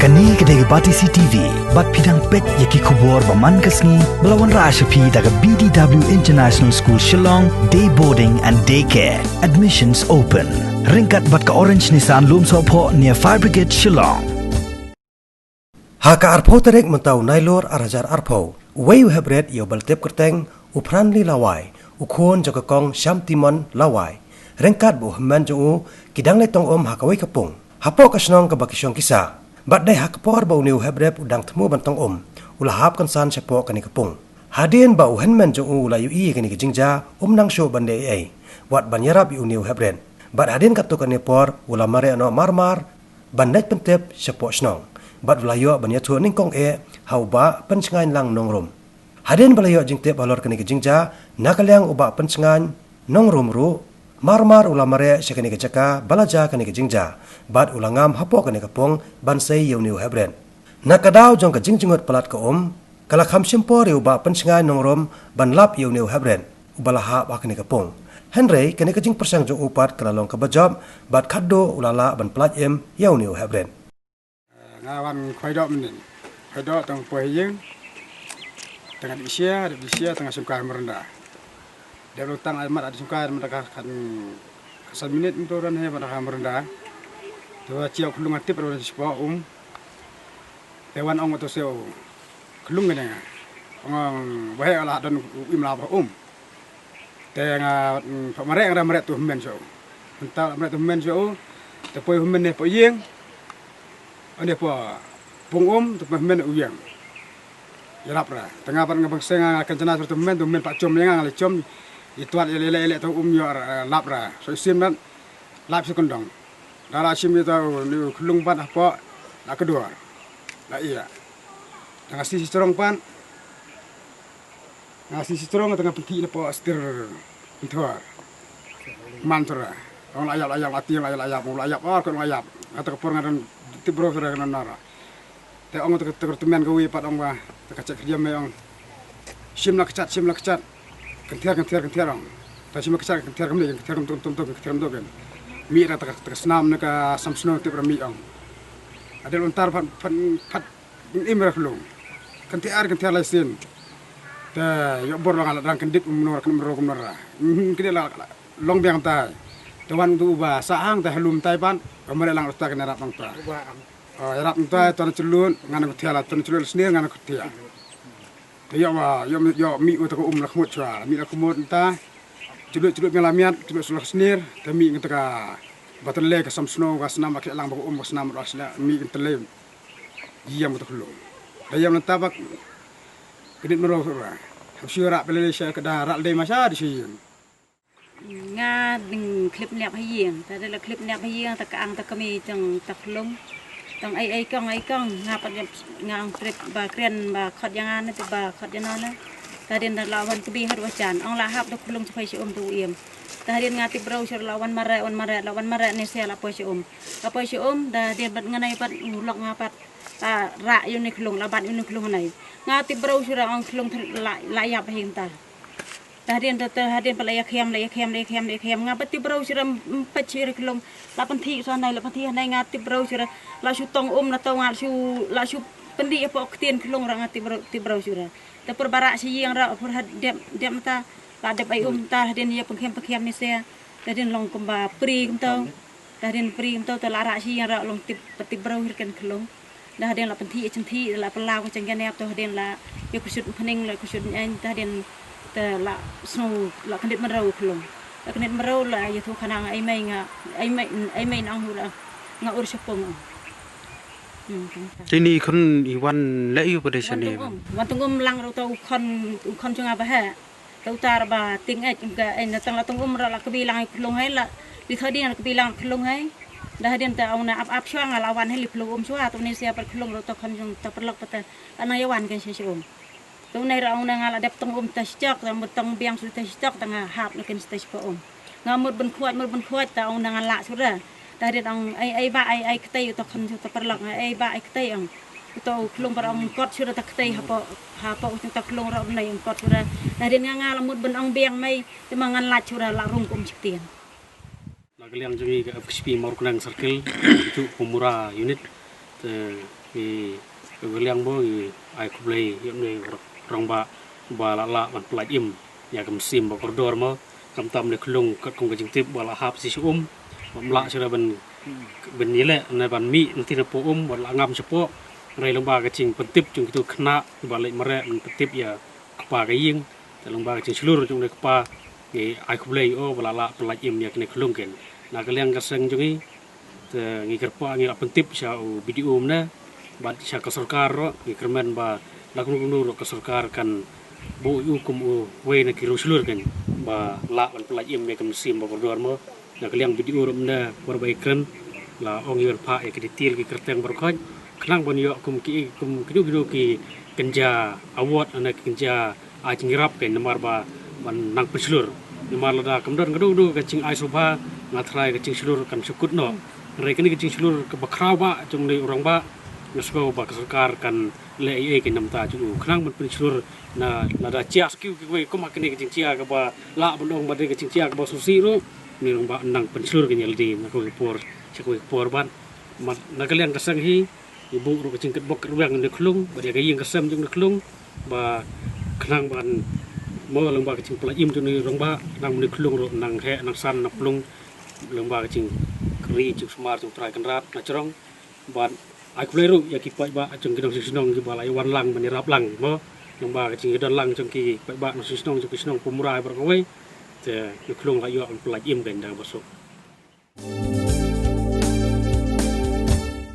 Kani kedai bati CTV, bat pidang pet yaki kubur baman kasni melawan Rashapi daga BDW International School Shillong, day boarding and daycare. Admissions open. Ringkat bat ke Orange Nissan Lum Sopo near Fire Brigade Shillong. Haka arpo terek mentau nailor arajar arpo. Wayu hebret yo baltep kerteng upranli lawai. Ukon jaga kong Syam Timon lawai. Ringkat bu heman jongu kidang letong hakawai kapung. Hapo kasnong kebakisyong kisah. Bat dai hakapor bau niu hebrep udang temu bantong ulahap kan san sepo kani kapung. Hadien bau henmen jongu ulayu i kani kejingja nang show bande ai. Wat banyarap yu niu hebren. Bat hadien katu kani por ulamare ano marmar bandet pentep sepo snong. Bat ulayu banyatu ningkong hau ba pencengan lang nongrum. Hadien balayu jingtep balor kani kejingja nakalyang uba pencengan nongrum ru. Marmar ulamare sekani kecaka balaja kani kejingja bat ulangam hapo kani kapong bansai yuniu hebren nakadau jong kejingjingot pelat ke kala kham simpor yu ba pensengai nongrom banlap yuniu hebren ubalaha ba kani kapong henry kani kejing persang jong upat kalalong kabajab bat khaddo ulala ban pelat yuniu hebren ngawan khoidok menin khoidok tang poyeng tengah disia tengah sungkai merendah. Dia lutang almat ada sungkai mereka kan asal minit itu orang hanya mereka merendah. Dua ciok kelung aktif pada sebuah Dewan atau seo kelung ni orang bahaya lah dan imlap Tengah mereka tu hemen seo. Entah mereka tu hemen seo. Tapi hemen ni poyeng. Ada apa pung tu hemen uyang. Jarap lah. Tengah pada ngabang akan cenah tu hemen pak com yang alih com. Itu ada lele tu yor lapra. So sim dan lap sekondong. Dalam sim itu ni kelung pan apa nak kedua. Lah iya. Tengah sisi strong pan. Ngasih strong tengah pergi lepas setir intuar. Mantra. Orang layap mati layap mau layap kan layap. Atau kepor ngaran tibro sudah kena nara. Te ong tu teman gawi pat ong ba. Tekacak dia meong. Sim nak kecat. Kentiar orang. Tapi macam kentiar tum. Mi rata senam neka samsno tip rami ang. Ada lontar pat imrah lu. Kentiar laisin. Ta yo bor lang alat kendit menor ra. Kini la long biang tai. Tuan tu ba saang ta halum tai pan. Kamare lang usta kena rap nang ta. Rap tai ton celun ngana kutiala ton celun senir ngana kutia. Yo mi utak nak mut cua, mi nak mut entah, celut melamiat, celut sulah senir, tapi kita ka batalai ke samsno, ke senam pakai lang baku ke senam raslah, mi kita lem, diam utak lu. Diam entah bak, kedit meroh surah, syurak pelai saya kedah rak lem masa di sini. Nga klip niap hayang, tadi la klip niap hayang tak ang tak kami jang tak lom. Tang ai kong ngapat ngang trip ba kren ba khot yang an tu ba khot yang na tadin da lawan kebi har wacan ong la hap do kulung chpai si tu iem tadin ngati brau sir lawan mare ni se la po si da dia bat nganai pat ulok ngapat ra yu ni kulung la bat yu ni kulung nai ngati brau sir ong kulung la yap hinta Hadin pelaya kiam ngapat ti brau sira pecir kelong lapan thi sanai hanai ngati brau sira la su tong na tau ngal su pendi apa ketien kelong ra ngati ti brau sira te perbara si yang ra per dem ta la de bai ta hadin ya pengkem ni se hadin long kemba pri kemtau te la ra si yang ra long ti brau hirken kelong dah hadin la penti centi la pelaw cenggen ya to hadin la ya kusut pening la kusut an ta hadin ta la snow la kendit merau kelong la kendit merau la ya tu kanang ai mai nang hula nga ur sepong Ini kan iwan leu pada sini. Wan tungum lang ro tau kon jung apa ha tau tar ba ting ai ga ai na tang la tungum ra la kebilang kelong hai la di thadi na kebilang kelong hai dah den ta au na ap chuang lawan hai li kelong chua tu ni sia per kelong ro ta kon jung ta perlok pata ana yawan kan sia tu nai ra una ngala dep tong tas cok tang betong biang su tas cok tang hap na ken stage po ngamut ben kuat ta una ngala sura dari ang ai ketay to kan ta perlak ai ketay ang ito klong para ang kot sura ta ketay hapo usung ta klong ra unay ang kot sura dari nga ngalamut ben ang biang may timangan lat sura la rungkum siktian Lagaliang jungi ka FSP Marunang Circle itu pemurah unit i liang bo i ai kublei yam ne rong ba la ban pelaj im ya kam sim ba koridor mo kam tam le klung kat kong jing tip ba la hap si la sira ban ni le na ban mi nanti na po ba la ngam sepo rai lomba ka cing pentip cung itu kena ba le mare pentip ya kpa ka ying ta lomba ka cing seluruh cung le kpa i ai kublei o ba la pelaj im ya kene klung ken na ka liang ka seng jungi te ngi kerpa ngi la pentip sha video na bat sha ka sarkar ro ngi kermen ba la kunu ro ka sarkar kan bu hukum we na kiru seluruh kan ba la ban pelaj im ya kam sim ba bordor mo na ka liang video ro na por bai kren la ong yer pa e ki detail ki kerteng berkhoj kenang bon yo kum kidu ki kenja award anak kenja a cingirap kan namar ba ban nang peslur namar lada kamdon gadu ka cing ai soba ngatrai ka cing seluruh kan sukut no rek ni ka cing seluruh ka bakraw ba cung le orang ba ngasgo ba ka sarkar kan le ai ki namta chu kenang ban peslur na lada cia skiu ki we ko makni ka cing cia ka ba la bondong ba de ka cing cia ka ba susi ro ni rong ba nang peslur ka nyel di na ko por por ban mat na ka liang ka sang hi ibu ru kecing ket bok ruang de klung ba dia gayeng kesem jung de klung ba khnang ban mo lang ba kecing pelajim tu ni rong ba nang de klung ro nang he nang san na plung lang ba kecing kri cuk smar cuk trai kan rat na cerong ban ai kulai ru ya ki pai ba cung kidong sinong ki ba lai wan lang ban rap lang mo lang ba kecing don lang cung ki pai ba no sinong cuk sinong pumurai ber kowe te de klung la yo pelajim kan da basuk